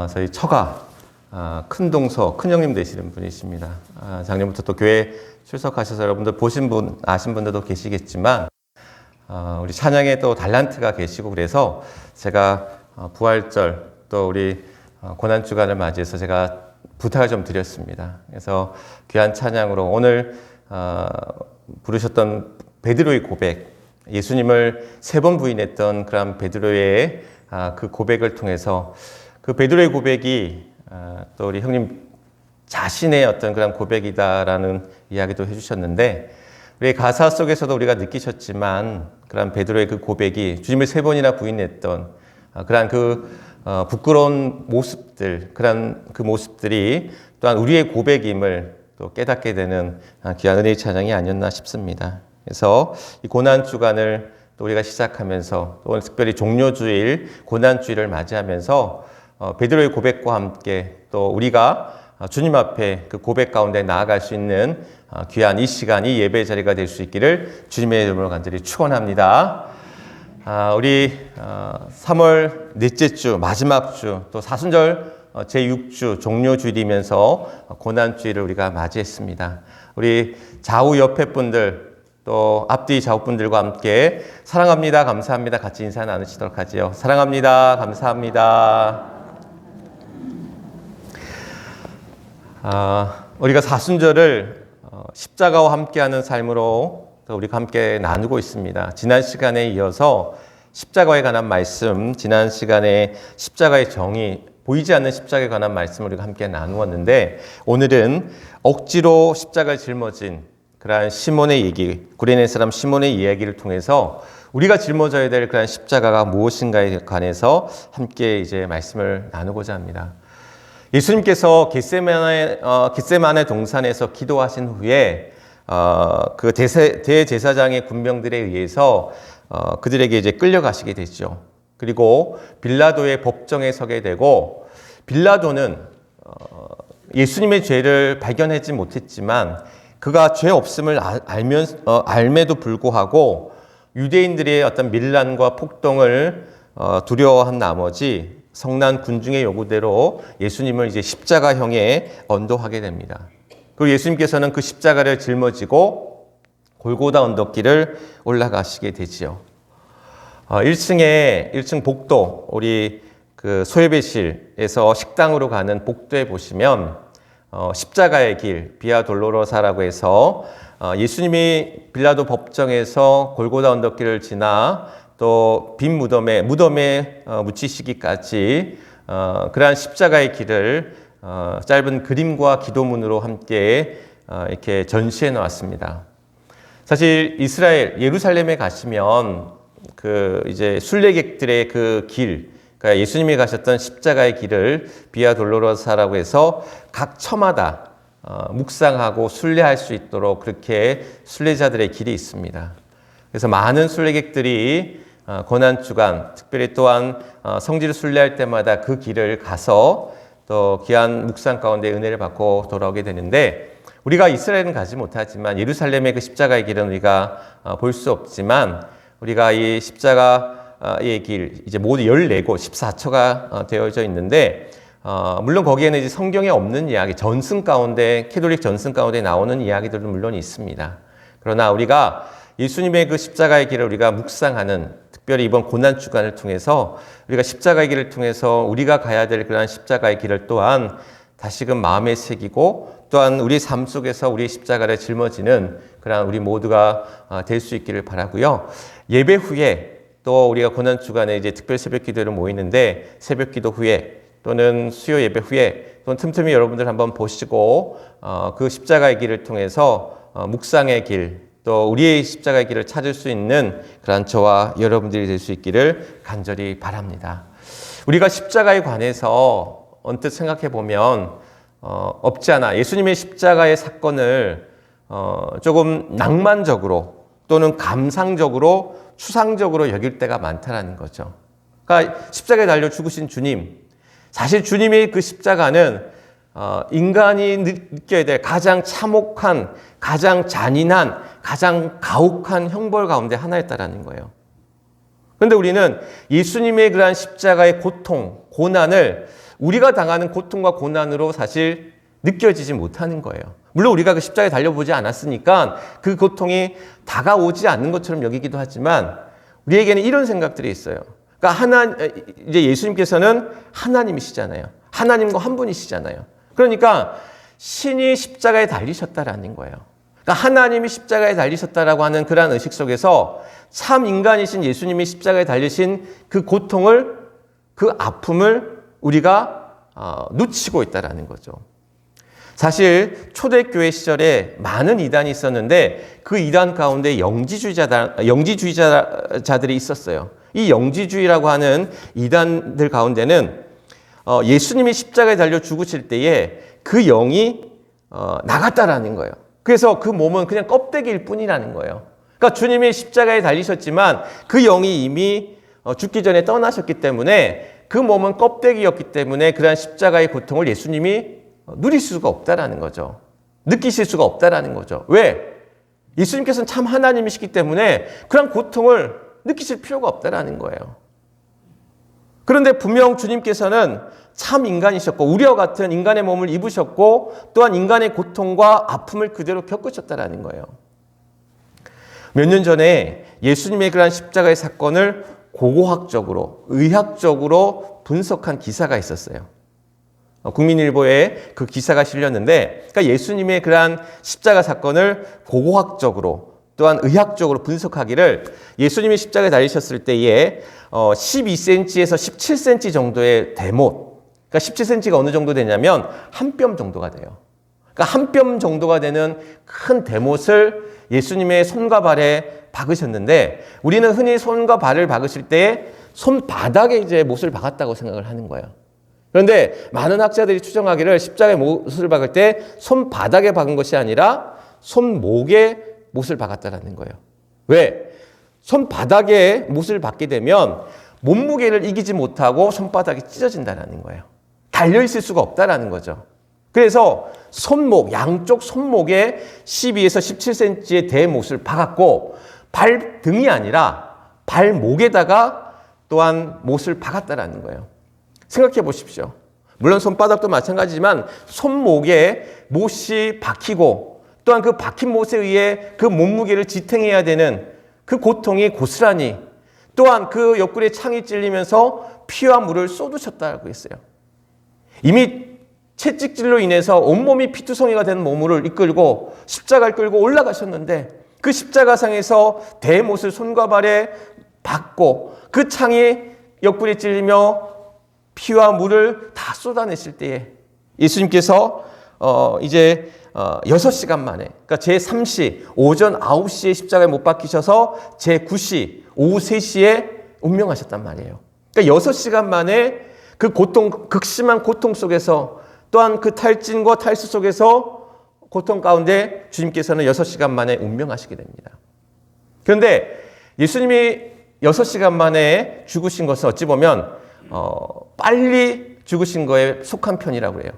저희 처가 큰 동서, 큰 형님 되시는 분이십니다. 작년부터 또 교회 출석하셔서 여러분들 보신 분, 아신 분들도 계시겠지만, 우리 찬양에 또 달란트가 계시고 그래서 제가 부활절 또 우리 고난주간을 맞이해서 제가 부탁을 좀 드렸습니다. 그래서 귀한 찬양으로 오늘 부르셨던 베드로의 고백, 예수님을 3번 부인했던 그런 베드로의 그 고백을 통해서 그 베드로의 고백이 또 우리 형님 자신의 어떤 그런 고백이다라는 이야기도 해주셨는데, 우리 가사 속에서도 우리가 느끼셨지만 그런 베드로의 그 고백이 주님을 3번이나 부인했던 그런 그 부끄러운 모습들, 그런 그 모습들이 또한 우리의 고백임을 또 깨닫게 되는 귀한 은혜의 찬양이 아니었나 싶습니다. 그래서 이 고난주간을 또 우리가 시작하면서 또 오늘 특별히 종료주일, 고난주일을 맞이하면서 베드로의 고백과 함께 또 우리가 주님 앞에 그 고백 가운데 나아갈 수 있는 귀한 이 시간, 이 예배 자리가 될 수 있기를 주님의 이름으로 간절히 축원합니다. 우리 3월 넷째 주, 마지막 주, 또 사순절 제6주 종료주일이면서 고난주일을 우리가 맞이했습니다. 우리 좌우 옆에 분들, 또 앞뒤 좌우 분들과 함께 사랑합니다, 감사합니다 같이 인사 나누시도록 하지요. 사랑합니다, 감사합니다. 우리가 사순절을 십자가와 함께하는 삶으로 우리가 함께 나누고 있습니다. 지난 시간에 이어서 십자가에 관한 말씀, 지난 시간에 십자가의 정의, 보이지 않는 십자가에 관한 말씀을 우리가 함께 나누었는데, 오늘은 억지로 십자가를 짊어진 그러한 시몬의 얘기, 구레네 사람 시몬의 이야기를 통해서 우리가 짊어져야 될 그러한 십자가가 무엇인가에 관해서 함께 이제 말씀을 나누고자 합니다. 예수님께서 겟세마네 동산에서 기도하신 후에 그 대제사장의 군병들에 의해서 그들에게 이제 끌려가시게 되죠. 그리고 빌라도의 법정에 서게 되고, 빌라도는 예수님의 죄를 발견하지 못했지만 그가 죄 없음을 알매도 불구하고 유대인들의 어떤 밀란과 폭동을 두려워한 나머지 성난 군중의 요구대로 예수님을 이제 십자가형에 언도하게 됩니다. 그리고 예수님께서는 그 십자가를 짊어지고 골고다 언덕길을 올라가시게 되지요. 1층 복도, 우리 그 소예배실에서 식당으로 가는 복도에 보시면 십자가의 길, 비아 돌로로사라고 해서 예수님이 빌라도 법정에서 골고다 언덕길을 지나 또 빈 무덤에 묻히시기까지 그러한 십자가의 길을 짧은 그림과 기도문으로 함께 이렇게 전시해 놓았습니다. 사실 이스라엘 예루살렘에 가시면 그 이제 순례객들의 그 길, 그러니까 예수님이 가셨던 십자가의 길을 비아 돌로로사라고 해서 각 처마다 묵상하고 순례할 수 있도록 그렇게 순례자들의 길이 있습니다. 그래서 많은 순례객들이 고난주간, 특별히 또한 성지를 순례할 때마다 그 길을 가서 또 귀한 묵상 가운데 은혜를 받고 돌아오게 되는데, 우리가 이스라엘은 가지 못하지만 예루살렘의 그 십자가의 길은 우리가 볼 수 없지만, 우리가 이 십자가의 길, 이제 모두 14곳, 14처가 되어져 있는데, 물론 거기에는 이제 성경에 없는 이야기, 전승 가운데, 캐톨릭 전승 가운데 나오는 이야기들도 물론 있습니다. 그러나 우리가 예수님의 그 십자가의 길을 우리가 묵상하는, 특별히 이번 고난주간을 통해서 우리가 십자가의 길을 통해서 우리가 가야 될 그런 십자가의 길을 또한 다시금 마음에 새기고, 또한 우리 삶 속에서 우리 십자가를 짊어지는 그런 우리 모두가 될 수 있기를 바라고요. 예배 후에 또 우리가 고난주간에 이제 특별 새벽기도를 모이는데, 새벽기도 후에 또는 수요 예배 후에 또는 틈틈이 여러분들 한번 보시고 그 십자가의 길을 통해서 묵상의 길, 또 우리의 십자가의 길을 찾을 수 있는 그런 저와 여러분들이 될 수 있기를 간절히 바랍니다. 우리가 십자가에 관해서 언뜻 생각해 보면 없지 않아 예수님의 십자가의 사건을 조금 낭만적으로 또는 감상적으로 추상적으로 여길 때가 많다라는 거죠. 그러니까 십자가에 달려 죽으신 주님, 사실 주님의 그 십자가는 인간이 느껴야 될 가장 참혹한, 가장 잔인한, 가장 가혹한 형벌 가운데 하나였다라는 거예요. 그런데 우리는 예수님의 그러한 십자가의 고통, 고난을 우리가 당하는 고통과 고난으로 사실 느껴지지 못하는 거예요. 물론 우리가 그 십자가에 달려보지 않았으니까 그 고통이 다가오지 않는 것처럼 여기기도 하지만 우리에게는 이런 생각들이 있어요. 그러니까 이제 예수님께서는 하나님이시잖아요. 하나님과 한 분이시잖아요. 그러니까 신이 십자가에 달리셨다라는 거예요. 그러니까 하나님이 십자가에 달리셨다라고 하는 그러한 의식 속에서 참 인간이신 예수님이 십자가에 달리신 그 고통을, 그 아픔을 우리가 놓치고 있다라는 거죠. 사실 초대교회 시절에 많은 이단이 있었는데 그 이단 가운데 영지주의자들이 있었어요. 이 영지주의라고 하는 이단들 가운데는 예수님이 십자가에 달려 죽으실 때에 그 영이 나갔다라는 거예요. 그래서 그 몸은 그냥 껍데기일 뿐이라는 거예요. 그러니까 주님이 십자가에 달리셨지만 그 영이 이미 죽기 전에 떠나셨기 때문에 그 몸은 껍데기였기 때문에 그러한 십자가의 고통을 예수님이 누릴 수가 없다라는 거죠. 느끼실 수가 없다라는 거죠. 왜? 예수님께서는 참 하나님이시기 때문에 그런 고통을 느끼실 필요가 없다라는 거예요. 그런데 분명 주님께서는 참 인간이셨고 우리와 같은 인간의 몸을 입으셨고 또한 인간의 고통과 아픔을 그대로 겪으셨다라는 거예요. 몇 년 전에 예수님의 그러한 십자가의 사건을 고고학적으로, 의학적으로 분석한 기사가 있었어요. 국민일보에 그 기사가 실렸는데, 그러니까 예수님의 그러한 십자가 사건을 고고학적으로 또한 의학적으로 분석하기를 예수님이 십자가에 달리셨을 때에 12cm에서 17cm 정도의 대못, 그러니까 17cm가 어느 정도 되냐면 한 뼘 정도가 돼요. 그러니까 한 뼘 정도가 되는 큰 대못을 예수님의 손과 발에 박으셨는데 우리는 흔히 손과 발을 박으실 때 손바닥에 이제 못을 박았다고 생각을 하는 거예요. 그런데 많은 학자들이 추정하기를 십자가에 못을 박을 때 손바닥에 박은 것이 아니라 손목에 못을 박았다라는 거예요. 왜? 손바닥에 못을 박게 되면 몸무게를 이기지 못하고 손바닥이 찢어진다는 거예요. 달려있을 수가 없다라는 거죠. 그래서 손목, 양쪽 손목에 12에서 17cm의 대못을 박았고 발등이 아니라 발목에다가 또한 못을 박았다라는 거예요. 생각해 보십시오. 물론 손바닥도 마찬가지지만 손목에 못이 박히고 또한 그 박힌 못에 의해 그 몸무게를 지탱해야 되는 그 고통이 고스란히 또한 그 옆구리에 창이 찔리면서 피와 물을 쏟으셨다고 했어요. 이미 채찍질로 인해서 온몸이 피투성이가 된 몸을 이끌고 십자가를 끌고 올라가셨는데 그 십자가상에서 대못을 손과 발에 박고 그 창이 옆구리에 찔리며 피와 물을 다 쏟아냈을 때에 예수님께서 이제 6시간 만에, 그러니까 제3시 오전 9시에 십자가에 못 박히셔서 제9시 오후 3시에 운명하셨단 말이에요. 그러니까 6시간 만에 그 고통, 극심한 고통 속에서 또한 그 탈진과 탈수 속에서 고통 가운데 주님께서는 6시간 만에 운명하시게 됩니다. 그런데 예수님이 6시간 만에 죽으신 것은 어찌 보면 빨리 죽으신 거에 속한 편이라고 해요.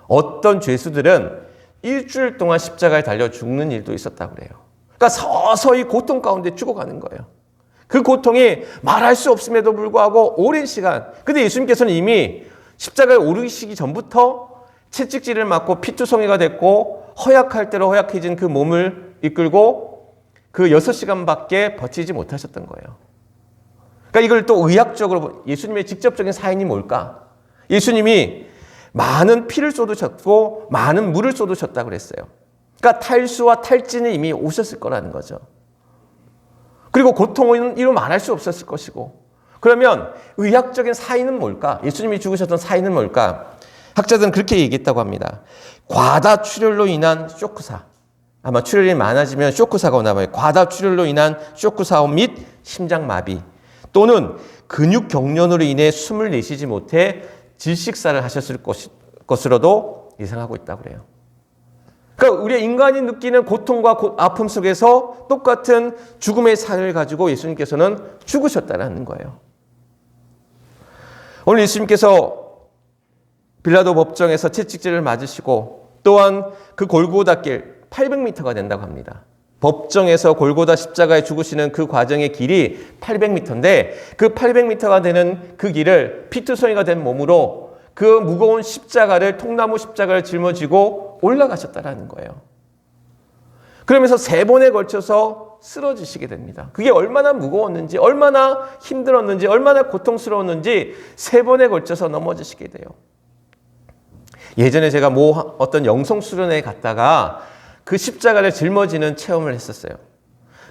어떤 죄수들은 일주일 동안 십자가에 달려 죽는 일도 있었다고 그래요. 그러니까 서서히 고통 가운데 죽어가는 거예요. 그 고통이 말할 수 없음에도 불구하고 오랜 시간. 근데 예수님께서는 이미 십자가에 오르시기 전부터 채찍질을 맞고 피투성이가 됐고 허약할 대로 허약해진 그 몸을 이끌고 그 6시간밖에 버티지 못하셨던 거예요. 그러니까 이걸 또 의학적으로 예수님의 직접적인 사인이 뭘까? 예수님이 많은 피를 쏟으셨고 많은 물을 쏟으셨다고 그랬어요. 그러니까 탈수와 탈진이 이미 오셨을 거라는 거죠. 그리고 고통은 이루 말할 수 없었을 것이고 그러면 의학적인 사인은 뭘까? 예수님이 죽으셨던 사인은 뭘까? 학자들은 그렇게 얘기했다고 합니다. 과다 출혈로 인한 쇼크사. 아마 출혈이 많아지면 쇼크사가 오나 봐요. 과다 출혈로 인한 쇼크사 및 심장마비 또는 근육 경련으로 인해 숨을 내쉬지 못해 질식사를 하셨을 것으로도 예상하고 있다고 그래요. 그러니까 우리 인간이 느끼는 고통과 아픔 속에서 똑같은 죽음의 사연을 가지고 예수님께서는 죽으셨다는 거예요. 오늘 예수님께서 빌라도 법정에서 채찍질을 맞으시고 또한 그 골고다 길 800m가 된다고 합니다. 법정에서 골고다 십자가에 죽으시는 그 과정의 길이 800m인데 그 800m가 되는 그 길을 피투성이가 된 몸으로 그 무거운 십자가를, 통나무 십자가를 짊어지고 올라가셨다라는 거예요. 그러면서 3번에 걸쳐서 쓰러지시게 됩니다. 그게 얼마나 무거웠는지, 얼마나 힘들었는지, 얼마나 고통스러웠는지 3번에 걸쳐서 넘어지시게 돼요. 예전에 제가 어떤 영성 수련회에 갔다가 그 십자가를 짊어지는 체험을 했었어요.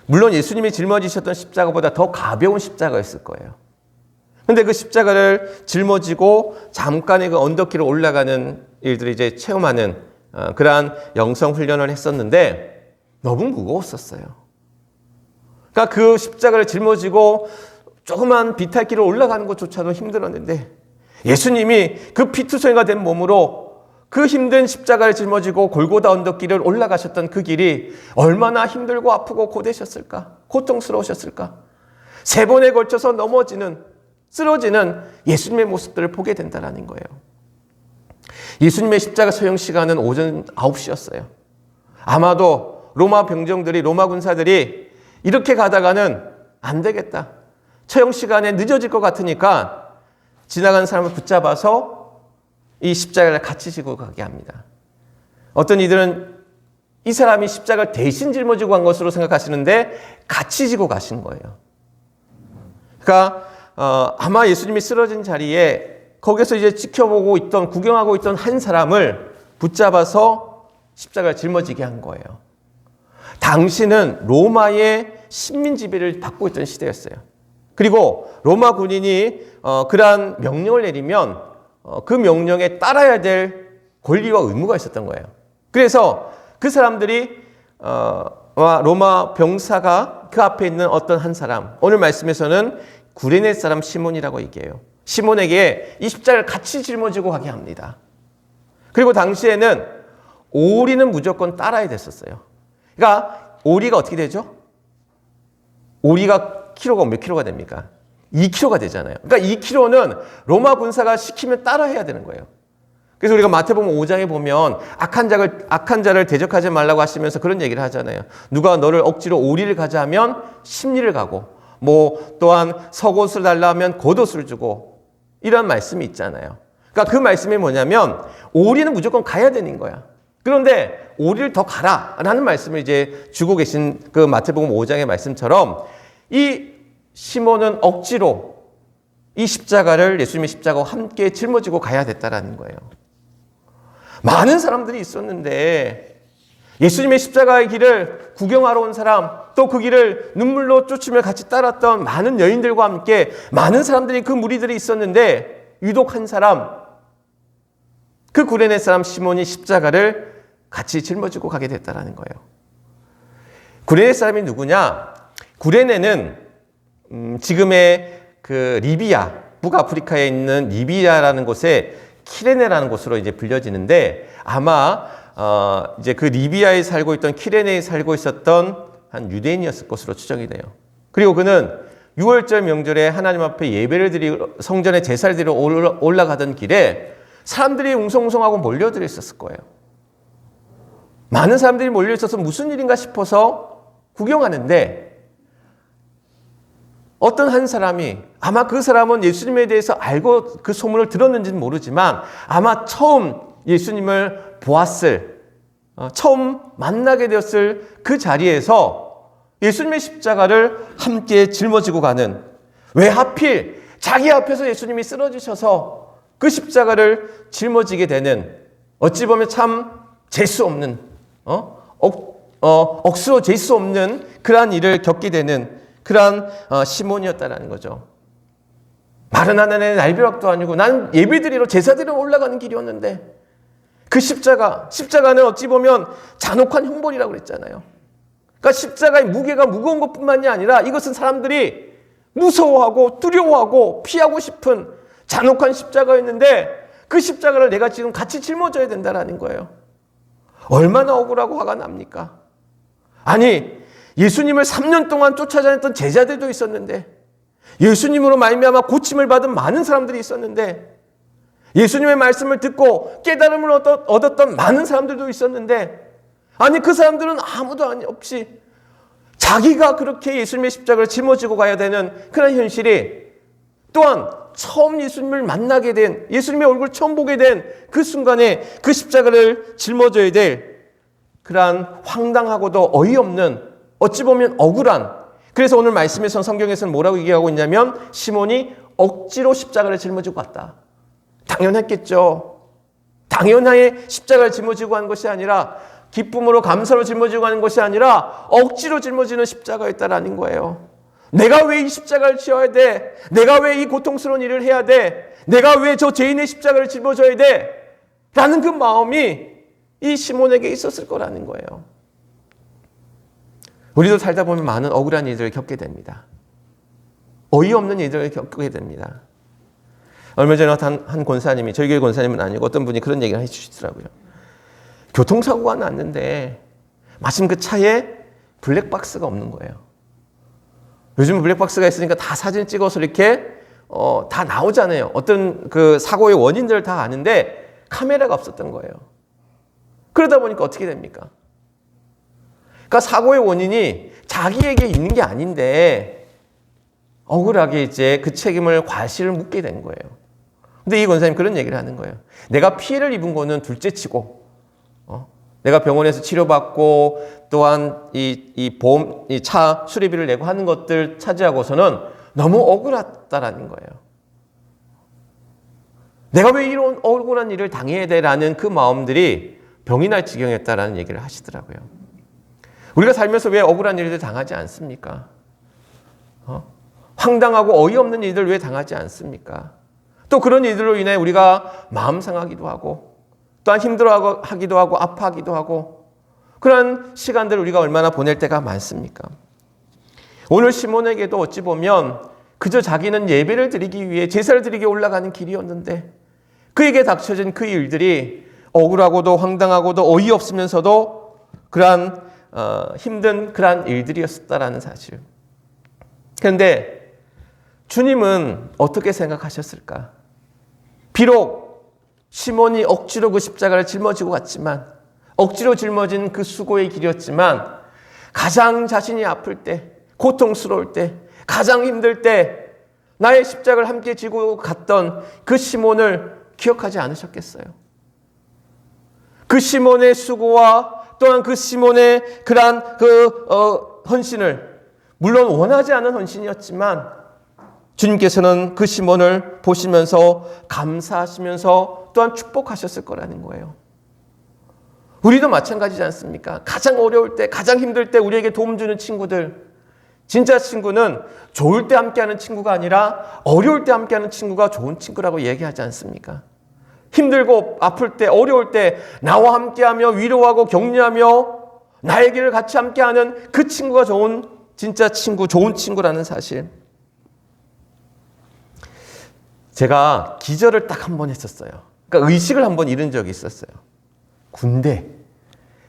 물론 예수님이 짊어지셨던 십자가보다 더 가벼운 십자가였을 거예요. 근데 그 십자가를 짊어지고 잠깐의 그 언덕길을 올라가는 일들을 이제 체험하는 그러한 영성 훈련을 했었는데 너무 무거웠었어요. 그러니까 그 십자가를 짊어지고 조그만 비탈길을 올라가는 것조차도 힘들었는데 예수님이 그 피투성이가 된 몸으로 그 힘든 십자가를 짊어지고 골고다 언덕길을 올라가셨던 그 길이 얼마나 힘들고 아프고 고되셨을까? 고통스러우셨을까? 3번에 걸쳐서 쓰러지는 예수님의 모습들을 보게 된다는 거예요. 예수님의 십자가 처형 시간은 오전 9시였어요. 아마도 로마 병정들이, 로마 군사들이 이렇게 가다가는 안 되겠다. 처형 시간에 늦어질 것 같으니까 지나가는 사람을 붙잡아서 이 십자가를 같이 지고 가게 합니다. 어떤 이들은 이 사람이 십자가를 대신 짊어지고 간 것으로 생각하시는데 같이 지고 가신 거예요. 그러니까 아마 예수님이 쓰러진 자리에 거기서 이제 지켜보고 있던, 구경하고 있던 한 사람을 붙잡아서 십자가를 짊어지게 한 거예요. 당시는 로마의 식민 지배를 받고 있던 시대였어요. 그리고 로마 군인이 그러한 명령을 내리면 그 명령에 따라야 될 권리와 의무가 있었던 거예요. 그래서 그 사람들이 로마 병사가 그 앞에 있는 어떤 한 사람, 오늘 말씀에서는 구레네 사람 시몬이라고 얘기해요. 시몬에게 이 십자가를 같이 짊어지고 가게 합니다. 그리고 당시에는 오리는 무조건 따라야 됐었어요. 그러니까 오리가 어떻게 되죠? 오리가 키로가 몇 킬로가 됩니까? 2kg가 되잖아요. 그러니까 2kg는 로마 군사가 시키면 따라해야 되는 거예요. 그래서 우리가 마태복음 5장에 보면 악한 자를 대적하지 말라고 하시면서 그런 얘기를 하잖아요. 누가 너를 억지로 오리를 가자 하면 십리를 가고, 또한 속옷을 달라 하면 겉옷을 주고, 이런 말씀이 있잖아요. 그러니까 그 말씀이 뭐냐면 오리는 무조건 가야 되는 거야. 그런데 오리를 더 가라 라는 말씀을 이제 주고 계신 그 마태복음 5장의 말씀처럼 이 시몬은 억지로 이 십자가를, 예수님의 십자가와 함께 짊어지고 가야 됐다라는 거예요. 많은 사람들이 있었는데 예수님의 십자가의 길을 구경하러 온 사람, 또 그 길을 눈물로 쫓으며 같이 따랐던 많은 여인들과 함께 많은 사람들이, 그 무리들이 있었는데 유독 한 사람, 그 구레네 사람 시몬이 십자가를 같이 짊어지고 가게 됐다라는 거예요. 구레네 사람이 누구냐? 구레네는 지금의 그 리비아, 북아프리카에 있는 리비아라는 곳에 키레네라는 곳으로 이제 불려지는데, 아마 이제 그 리비아에 살고 있던, 키레네에 살고 있었던 한 유대인이었을 것으로 추정이 돼요. 그리고 그는 6월절 명절에 하나님 앞에 예배를 드리고 성전에 제사를 드리러 올라가던 길에 사람들이 웅성웅성하고 몰려들어 있었을 거예요. 많은 사람들이 몰려 있어서 무슨 일인가 싶어서 구경하는데, 어떤 한 사람이, 아마 그 사람은 예수님에 대해서 알고 그 소문을 들었는지는 모르지만 아마 처음 예수님을 보았을, 처음 만나게 되었을 그 자리에서 예수님의 십자가를 함께 짊어지고 가는, 왜 하필 자기 앞에서 예수님이 쓰러지셔서 그 십자가를 짊어지게 되는, 어찌 보면 참 재수 없는, 억수로 재수 없는 그러한 일을 겪게 되는 그러한 시몬이었다라는 거죠. 마른 하늘의 날벼락도 아니고 나는 예배드리러 제사드리러 올라가는 길이었는데, 그 십자가는 어찌 보면 잔혹한 형벌이라고 그랬잖아요. 그러니까 십자가의 무게가 무거운 것뿐만이 아니라 이것은 사람들이 무서워하고 두려워하고 피하고 싶은 잔혹한 십자가였는데, 그 십자가를 내가 지금 같이 짊어져야 된다는 거예요. 얼마나 억울하고 화가 납니까? 아니, 예수님을 3년 동안 쫓아다녔던 제자들도 있었는데, 예수님으로 말미암아 고침을 받은 많은 사람들이 있었는데, 예수님의 말씀을 듣고 깨달음을 얻었던 많은 사람들도 있었는데, 아니 그 사람들은 아무도 없이 자기가 그렇게 예수님의 십자가를 짊어지고 가야 되는 그런 현실이, 또한 처음 예수님을 만나게 된, 예수님의 얼굴을 처음 보게 된 그 순간에 그 십자가를 짊어져야 될 그러한 황당하고도 어이없는, 어찌 보면 억울한, 그래서 오늘 말씀에서 성경에서는 뭐라고 얘기하고 있냐면 시몬이 억지로 십자가를 짊어지고 갔다. 당연했겠죠. 당연하게 십자가를 짊어지고 간 것이 아니라, 기쁨으로 감사로 짊어지고 가는 것이 아니라 억지로 짊어지는 십자가였다라는 거예요. 내가 왜 이 십자가를 지어야 돼? 내가 왜 이 고통스러운 일을 해야 돼? 내가 왜 저 죄인의 십자가를 짊어져야 돼? 라는 그 마음이 이 시몬에게 있었을 거라는 거예요. 우리도 살다 보면 많은 억울한 일들을 겪게 됩니다. 어이없는 일들을 겪게 됩니다. 얼마 전에 한 권사님이, 저희 교회 권사님은 아니고 어떤 분이 그런 얘기를 해주시더라고요. 교통사고가 났는데 마침 그 차에 블랙박스가 없는 거예요. 요즘 블랙박스가 있으니까 다 사진 찍어서 이렇게 다 나오잖아요. 어떤 그 사고의 원인들을 다 아는데 카메라가 없었던 거예요. 그러다 보니까 어떻게 됩니까? 그러니까 사고의 원인이 자기에게 있는 게 아닌데 억울하게 이제 그 책임을 과실을 묻게 된 거예요. 근데 이 권사님 그런 얘기를 하는 거예요. 내가 피해를 입은 거는 둘째치고, 내가 병원에서 치료받고 또한 이 보험, 이 차 수리비를 내고 하는 것들 차지하고서는 너무 억울하다라는 거예요. 내가 왜 이런 억울한 일을 당해야 돼라는 그 마음들이 병이 날 지경이었다라는 얘기를 하시더라고요. 우리가 살면서 왜 억울한 일들 당하지 않습니까? 황당하고 어이없는 일들 왜 당하지 않습니까? 또 그런 일들로 인해 우리가 마음 상하기도 하고, 또한 힘들어하기도 하고, 아파하기도 하고, 그런 시간들을 우리가 얼마나 보낼 때가 많습니까? 오늘 시몬에게도 어찌 보면 그저 자기는 예배를 드리기 위해, 제사를 드리기 올라가는 길이었는데 그에게 닥쳐진 그 일들이 억울하고도 황당하고도 어이없으면서도 그러한 힘든 그러한 일들이었다라는 사실. 그런데 주님은 어떻게 생각하셨을까? 비록 시몬이 억지로 그 십자가를 짊어지고 갔지만, 억지로 짊어진 그 수고의 길이었지만, 가장 자신이 아플 때, 고통스러울 때, 가장 힘들 때 나의 십자가를 함께 지고 갔던 그 시몬을 기억하지 않으셨겠어요? 그 시몬의 수고와 또한 그 시몬의 그러한 헌신을, 물론 원하지 않은 헌신이었지만 주님께서는 그 시몬을 보시면서 감사하시면서 또한 축복하셨을 거라는 거예요. 우리도 마찬가지지 않습니까? 가장 어려울 때, 가장 힘들 때 우리에게 도움 주는 친구들, 진짜 친구는 좋을 때 함께하는 친구가 아니라 어려울 때 함께하는 친구가 좋은 친구라고 얘기하지 않습니까? 힘들고 아플 때, 어려울 때 나와 함께하며 위로하고 격려하며 나의 길을 같이 함께하는 그 친구가 좋은, 진짜 친구, 좋은 친구라는 사실. 제가 기절을 딱 한 번 했었어요. 그러니까 의식을 한 번 잃은 적이 있었어요.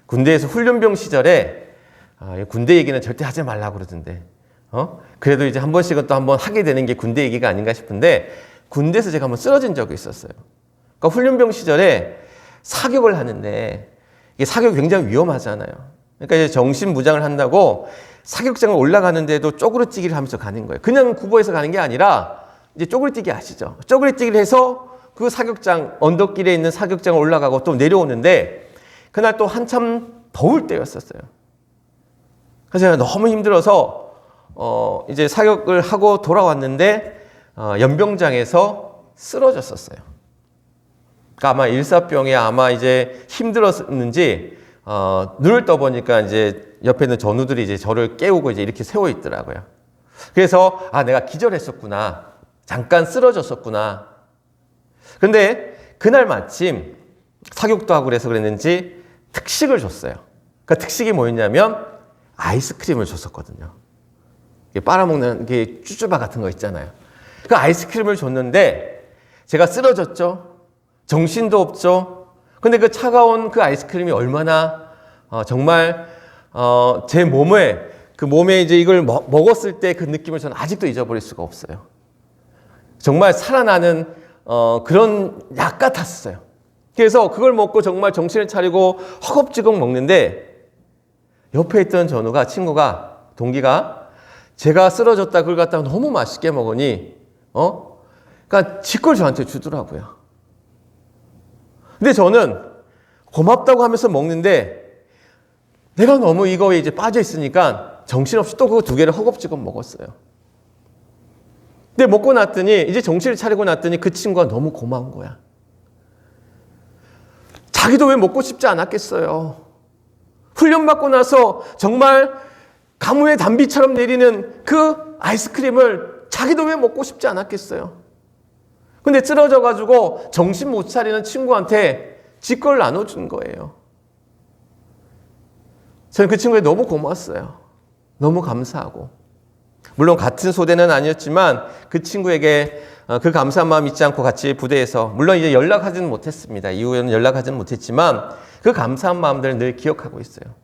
군대에서 훈련병 시절에, 군대 얘기는 절대 하지 말라고 그러던데, 그래도 이제 한 번씩은 또 한 번 하게 되는 게 군대 얘기가 아닌가 싶은데, 군대에서 제가 한번 쓰러진 적이 있었어요. 그러니까 훈련병 시절에 사격을 하는데, 이게 사격이 굉장히 위험하잖아요. 그러니까 이제 정신무장을 한다고 사격장을 올라가는데도 쪼그리뛰기를 하면서 가는 거예요. 그냥 구보에서 가는 게 아니라, 이제 쪼그리뛰기 아시죠? 쪼그리뛰기를 해서 그 사격장, 언덕길에 있는 사격장을 올라가고 또 내려오는데, 그날 또 한참 더울 때였었어요. 그래서 제가 너무 힘들어서 이제 사격을 하고 돌아왔는데 연병장에서 쓰러졌었어요. 그러니까 아마 일사병에 아마 이제 힘들었는지 눈을 떠보니까 이제 옆에 있는 전우들이 이제 저를 깨우고 이제 이렇게 세워 있더라고요. 그래서 내가 기절했었구나, 잠깐 쓰러졌었구나. 근데 그날 마침 사격도 하고 그래서 그랬는지 특식을 줬어요. 그 특식이 뭐였냐면 아이스크림을 줬었거든요. 빨아먹는 게 쭈쭈바 같은 거 있잖아요. 그 아이스크림을 줬는데 제가 쓰러졌죠. 정신도 없죠. 근데 그 차가운 그 아이스크림이 얼마나 정말 제 몸에 이제 이걸 먹었을 때 그 느낌을 저는 아직도 잊어버릴 수가 없어요. 정말 살아나는 그런 약 같았어요. 그래서 그걸 먹고 정말 정신을 차리고 허겁지겁 먹는데 옆에 있던 전우가, 동기가 제가 쓰러졌다 그걸 갖다가 너무 맛있게 먹으니 그러니까 지 걸 저한테 주더라고요. 근데 저는 고맙다고 하면서 먹는데 내가 너무 이거에 이제 빠져 있으니까 정신없이 또 그거 2개를 허겁지겁 먹었어요. 근데 먹고 났더니 이제 정신을 차리고 났더니 그 친구가 너무 고마운 거야. 자기도 왜 먹고 싶지 않았겠어요. 훈련받고 나서 정말 가뭄의 단비처럼 내리는 그 아이스크림을 자기도 왜 먹고 싶지 않았겠어요. 근데 쓰러져가지고 정신 못 차리는 친구한테 지 걸 나눠준 거예요. 저는 그 친구에 너무 고마웠어요. 너무 감사하고. 물론 같은 소대는 아니었지만 그 친구에게 그 감사한 마음 잊지 않고 같이 부대에서, 물론 이제 연락하지는 못했습니다. 이후에는 연락하지는 못했지만 그 감사한 마음들을 늘 기억하고 있어요.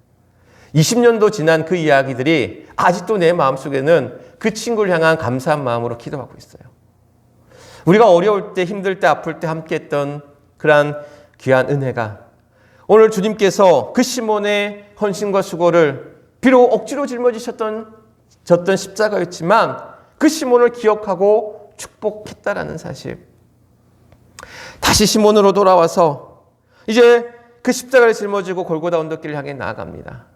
20년도 지난 그 이야기들이 아직도 내 마음속에는 그 친구를 향한 감사한 마음으로 기도하고 있어요. 우리가 어려울 때, 힘들 때, 아플 때 함께했던 그러한 귀한 은혜가 오늘 주님께서 그 시몬의 헌신과 수고를 비록 억지로 짊어지셨던 십자가였지만 그 시몬을 기억하고 축복했다라는 사실. 다시 시몬으로 돌아와서 이제 그 십자가를 짊어지고 골고다 언덕길을 향해 나아갑니다.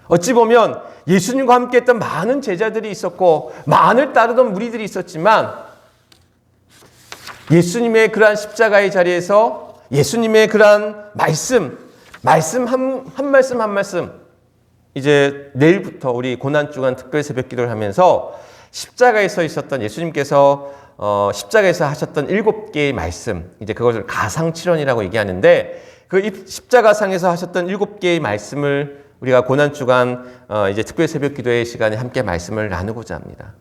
어찌 보면 예수님과 함께했던 많은 제자들이 있었고 많은 따르던 무리들이 있었지만 예수님의 그러한 십자가의 자리에서 예수님의 그러한 말씀 한 말씀 이제 내일부터 우리 고난주간 특별 새벽 기도를 하면서 십자가에 서 있었던 예수님께서 십자가에서 하셨던 7개의 말씀, 이제 그것을 가상칠언이라고 얘기하는데 그 십자가상에서 하셨던 7개의 말씀을 우리가 고난주간 이제 특별 새벽 기도의 시간에 함께 말씀을 나누고자 합니다.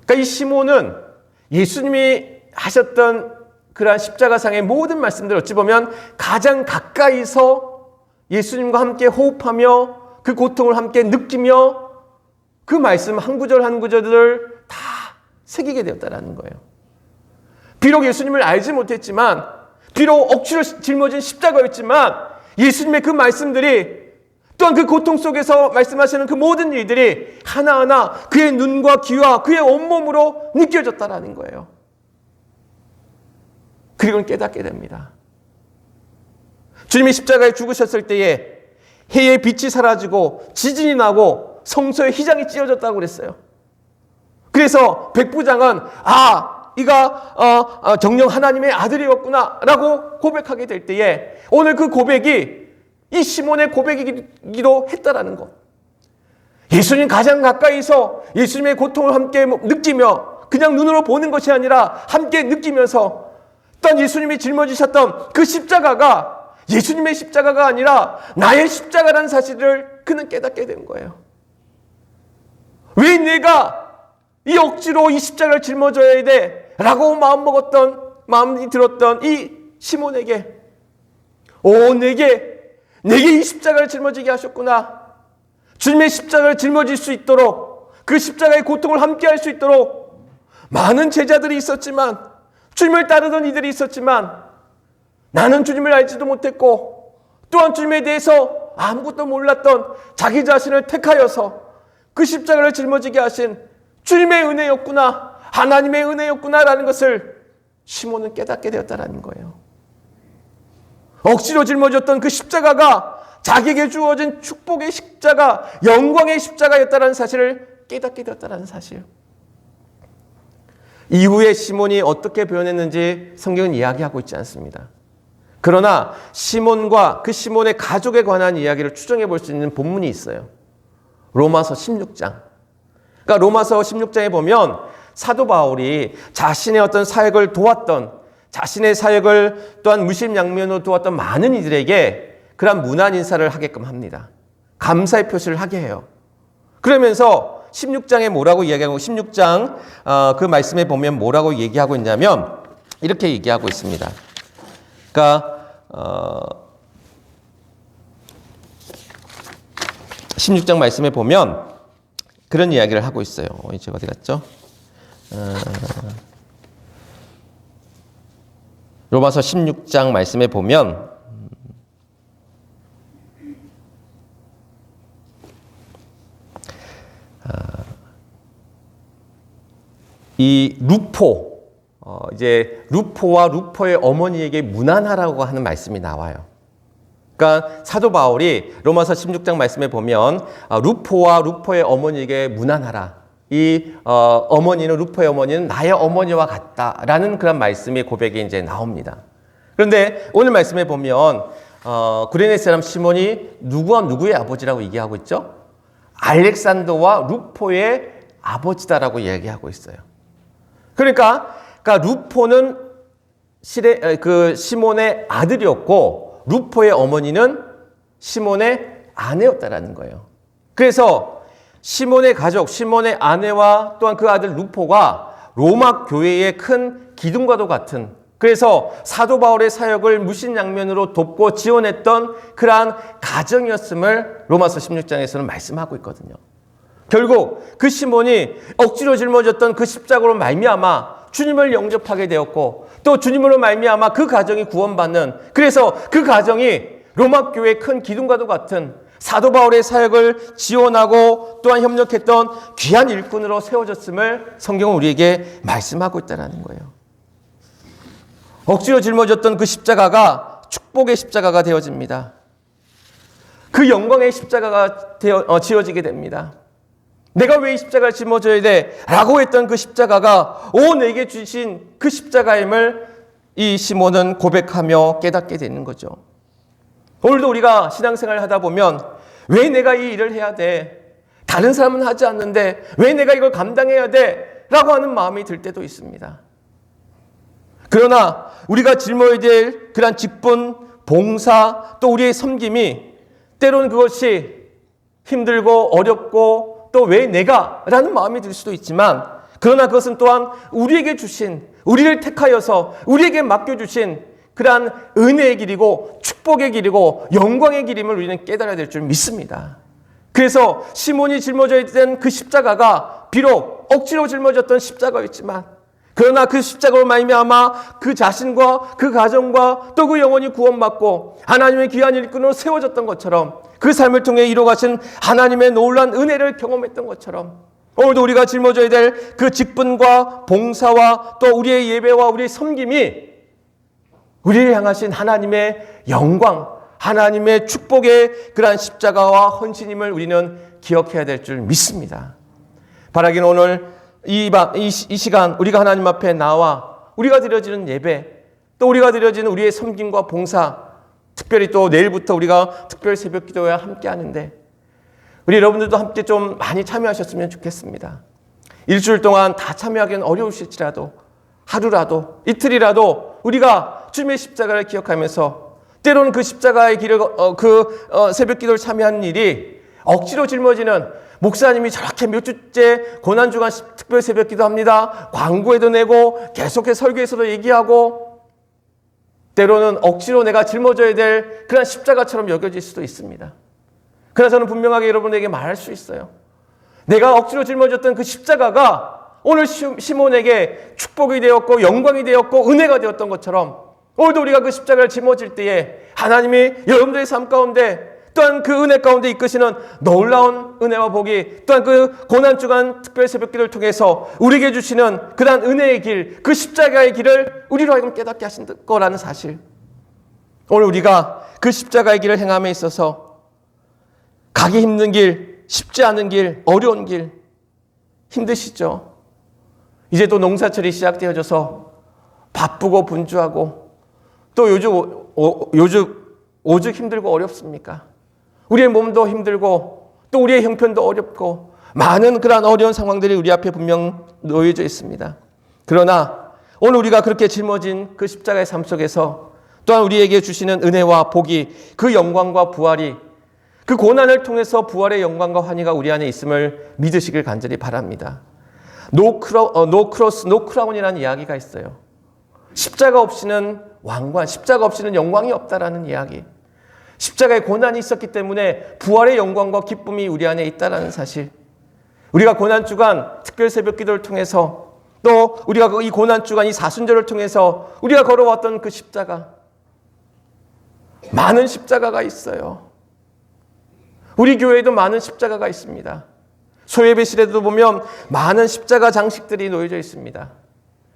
그러니까 이 시몬은 예수님이 하셨던 그러한 십자가상의 모든 말씀들 어찌 보면 가장 가까이서 예수님과 함께 호흡하며 그 고통을 함께 느끼며 그 말씀 한 구절 한 구절을 다 새기게 되었다는 거예요. 비록 예수님을 알지 못했지만, 비록 억지로 짊어진 십자가였지만 예수님의 그 말씀들이, 또한 그 고통 속에서 말씀하시는 그 모든 일들이 하나하나 그의 눈과 귀와 그의 온몸으로 느껴졌다는 거예요. 그리고는 깨닫게 됩니다. 주님이 십자가에 죽으셨을 때에 해의 빛이 사라지고 지진이 나고 성소의 휘장이 찢어졌다고 그랬어요. 그래서 백부장은 이가 정녕 하나님의 아들이었구나 라고 고백하게 될 때에 오늘 그 고백이 이 시몬의 고백이기도 했다라는 것. 예수님 가장 가까이서 예수님의 고통을 함께 느끼며 그냥 눈으로 보는 것이 아니라 함께 느끼면서 또한 예수님이 짊어지셨던 그 십자가가 예수님의 십자가가 아니라 나의 십자가라는 사실을 그는 깨닫게 된 거예요. 왜 내가 이 억지로 이 십자가를 짊어져야 돼? 라고 마음이 들었던 이 시몬에게 내게 이 십자가를 짊어지게 하셨구나. 주님의 십자가를 짊어질 수 있도록, 그 십자가의 고통을 함께 할 수 있도록 많은 제자들이 있었지만, 주님을 따르던 이들이 있었지만 나는 주님을 알지도 못했고 또한 주님에 대해서 아무것도 몰랐던 자기 자신을 택하여서 그 십자가를 짊어지게 하신 주님의 은혜였구나, 하나님의 은혜였구나라는 것을 시몬은 깨닫게 되었다는 거예요. 억지로 짊어졌던 그 십자가가 자기에게 주어진 축복의 십자가, 영광의 십자가였다는 사실을 깨닫게 되었다는 사실. 이후에 시몬이 어떻게 변했는지 성경은 이야기하고 있지 않습니다. 그러나 시몬과 그 시몬의 가족에 관한 이야기를 추정해 볼 수 있는 본문이 있어요. 로마서 16장. 그러니까 로마서 16장에 보면 사도 바울이 자신의 어떤 사역을 도왔던, 자신의 사역을 또한 무심양면으로 도왔던 많은 이들에게 그런 문안 인사를 하게끔 합니다. 감사의 표시를 하게 해요. 그러면서 16장에 뭐라고 이야기하고, 16장 그 말씀에 보면 뭐라고 얘기하고 있냐면 이렇게 얘기하고 있습니다. 그러니까 16장 말씀에 보면 그런 이야기를 하고 있어요. 이제 어디 갔죠? 로마서 16장 말씀에 보면 이 루포, 이제 루포와 루포의 어머니에게 문안하라고 하는 말씀이 나와요. 그러니까 사도 바울이 로마서 16장 말씀에 보면 루포와 루포의 어머니에게 문안하라. 이 어머니는 루포의 어머니는 나의 어머니와 같다라는 그런 말씀이 고백이 이제 나옵니다. 그런데 오늘 말씀에 보면 구레네 사람 시몬이 누구와 누구의 아버지라고 얘기하고 있죠? 알렉산더와 루포의 아버지다라고 이야기하고 있어요. 그러니까 루포는 시몬의 아들이었고 루포의 어머니는 시몬의 아내였다라는 거예요. 그래서 시몬의 가족, 시몬의 아내와 또한 그 아들 루포가 로마 교회의 큰 기둥과도 같은, 그래서 사도 바울의 사역을 무신양면으로 돕고 지원했던 그러한 가정이었음을 로마서 16장에서는 말씀하고 있거든요. 결국 그 시몬이 억지로 짊어졌던 그 십자가로 말미암아 주님을 영접하게 되었고, 또 주님으로 말미암아 그 가정이 구원받는, 그래서 그 가정이 로마 교회의 큰 기둥과도 같은 사도 바울의 사역을 지원하고 또한 협력했던 귀한 일꾼으로 세워졌음을 성경은 우리에게 말씀하고 있다는 거예요. 억지로 짊어졌던 그 십자가가 축복의 십자가가 되어집니다. 그 영광의 십자가가 지어지게 됩니다. 내가 왜 이 십자가를 짊어져야 돼? 라고 했던 그 십자가가 내게 주신 그 십자가임을 이 시몬은 고백하며 깨닫게 되는 거죠. 오늘도 우리가 신앙생활을 하다 보면 왜 내가 이 일을 해야 돼? 다른 사람은 하지 않는데 왜 내가 이걸 감당해야 돼? 라고 하는 마음이 들 때도 있습니다. 그러나 우리가 짊어야 될 그런 직분, 봉사, 또 우리의 섬김이 때로는 그것이 힘들고 어렵고 또 왜 내가? 라는 마음이 들 수도 있지만, 그러나 그것은 또한 우리에게 주신, 우리를 택하여서 우리에게 맡겨주신 그러한 은혜의 길이고 축복의 길이고 영광의 길임을 우리는 깨달아야 될 줄 믿습니다. 그래서 시몬이 짊어져야 된 그 십자가가 비록 억지로 짊어졌던 십자가였지만, 그러나 그 십자가로 말미암아 그 자신과 그 가정과 또 그 영혼이 구원받고 하나님의 귀한 일꾼으로 세워졌던 것처럼, 그 삶을 통해 이루어가신 하나님의 놀라운 은혜를 경험했던 것처럼, 오늘도 우리가 짊어져야 될 그 직분과 봉사와 또 우리의 예배와 우리의 섬김이 우리를 향하신 하나님의 영광, 하나님의 축복의 그러한 십자가와 헌신임을 우리는 기억해야 될 줄 믿습니다. 바라기는 오늘 이 시간 우리가 하나님 앞에 나와 우리가 드려지는 예배, 또 우리가 드려지는 우리의 섬김과 봉사, 특별히 또 내일부터 우리가 특별 새벽 기도회와 함께 하는데 우리 여러분들도 함께 좀 많이 참여하셨으면 좋겠습니다. 일주일 동안 다 참여하기는 어려우실지라도 하루라도 이틀이라도 우리가 주님의 십자가를 기억하면서, 때로는 그 십자가의 길을 새벽 기도를 참여하는 일이 억지로 짊어지는, 목사님이 저렇게 몇 주째 고난주간 특별 새벽 기도합니다, 광고에도 내고 계속해서 설교에서도 얘기하고, 때로는 억지로 내가 짊어져야 될 그런 십자가처럼 여겨질 수도 있습니다. 그러나 저는 분명하게 여러분에게 말할 수 있어요. 내가 억지로 짊어졌던 그 십자가가 오늘 시몬에게 축복이 되었고 영광이 되었고 은혜가 되었던 것처럼, 오늘도 우리가 그 십자가를 짊어질 때에 하나님이 여러분들의 삶 가운데 또한 그 은혜 가운데 이끄시는 놀라운 은혜와 복이, 또한 그 고난주간 특별 새벽기도를 통해서 우리에게 주시는 그러한 은혜의 길, 그 십자가의 길을 우리로 하여금 깨닫게 하신 거라는 사실, 오늘 우리가 그 십자가의 길을 행함에 있어서 가기 힘든 길, 쉽지 않은 길, 어려운 길 힘드시죠? 이제 또 농사철이 시작되어져서 바쁘고 분주하고 또 요즘 오죽 힘들고 어렵습니까? 우리의 몸도 힘들고 또 우리의 형편도 어렵고 많은 그런 어려운 상황들이 우리 앞에 분명 놓여져 있습니다. 그러나 오늘 우리가 그렇게 짊어진 그 십자가의 삶 속에서 또한 우리에게 주시는 은혜와 복이, 그 영광과 부활이, 그 고난을 통해서 부활의 영광과 환희가 우리 안에 있음을 믿으시길 간절히 바랍니다. 노 크로스, 노 크라운이라는 이야기가 있어요. 십자가 없이는 왕관, 십자가 없이는 영광이 없다라는 이야기. 십자가의 고난이 있었기 때문에 부활의 영광과 기쁨이 우리 안에 있다라는 사실. 우리가 고난주간 특별 새벽 기도를 통해서, 또 우리가 이 고난주간 이 사순절을 통해서 우리가 걸어왔던 그 십자가, 많은 십자가가 있어요. 우리 교회에도 많은 십자가가 있습니다. 소예배실에도 보면 많은 십자가 장식들이 놓여져 있습니다.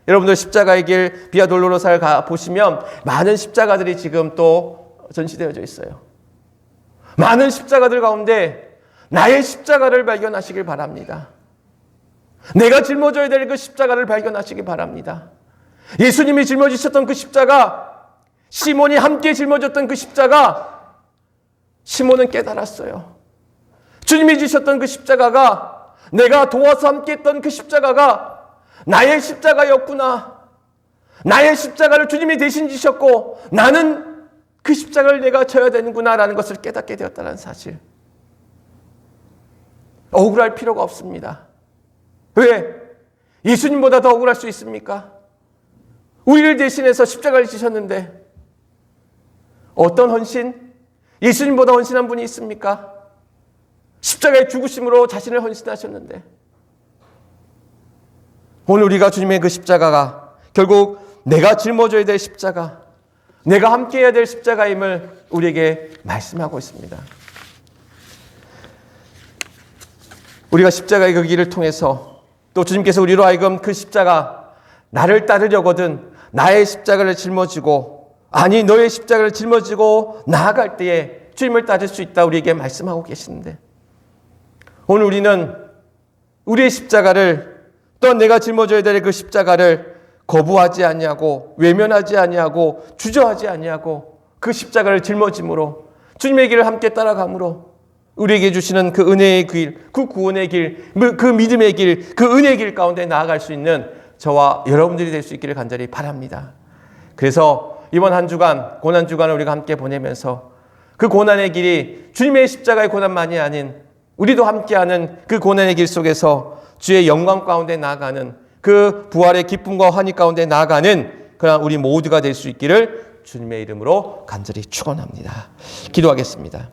여러분들 십자가의 길 비아 돌로로사를 보시면 많은 십자가들이 지금 또 전시되어져 있어요. 많은 십자가들 가운데 나의 십자가를 발견하시길 바랍니다. 내가 짊어져야 될 그 십자가를 발견하시기 바랍니다. 예수님이 짊어지셨던 그 십자가, 시몬이 함께 짊어졌던 그 십자가, 시몬은 깨달았어요. 주님이 지셨던 그 십자가가, 내가 도와서 함께 했던 그 십자가가 나의 십자가였구나. 나의 십자가를 주님이 대신 지셨고 나는 그 십자가를 내가 져야 되는구나라는 것을 깨닫게 되었다는 사실. 억울할 필요가 없습니다. 왜? 예수님보다 더 억울할 수 있습니까? 우리를 대신해서 십자가를 지셨는데 어떤 헌신? 예수님보다 헌신한 분이 있습니까? 십자가의 죽으심으로 자신을 헌신하셨는데 오늘 우리가 주님의 그 십자가가 결국 내가 짊어져야 될 십자가, 내가 함께해야 될 십자가임을 우리에게 말씀하고 있습니다. 우리가 십자가의 그 길을 통해서 또 주님께서 우리로 하여금 그 십자가, 나를 따르려거든 나의 십자가를 짊어지고, 아니 너의 십자가를 짊어지고 나아갈 때에 주님을 따를 수 있다 우리에게 말씀하고 계시는데, 오늘 우리는 우리의 십자가를, 또한 내가 짊어져야 될 그 십자가를 거부하지 아니하고 외면하지 아니하고 주저하지 아니하고 그 십자가를 짊어짐으로 주님의 길을 함께 따라감으로 우리에게 주시는 그 은혜의 길, 그 구원의 길, 그 믿음의 길, 그 은혜의 길 가운데 나아갈 수 있는 저와 여러분들이 될 수 있기를 간절히 바랍니다. 그래서 이번 한 주간, 고난 주간을 우리가 함께 보내면서 그 고난의 길이 주님의 십자가의 고난만이 아닌 우리도 함께하는 그 고난의 길 속에서 주의 영광 가운데 나아가는, 그 부활의 기쁨과 환희 가운데 나아가는 그런 우리 모두가 될 수 있기를 주님의 이름으로 간절히 축원합니다. 기도하겠습니다.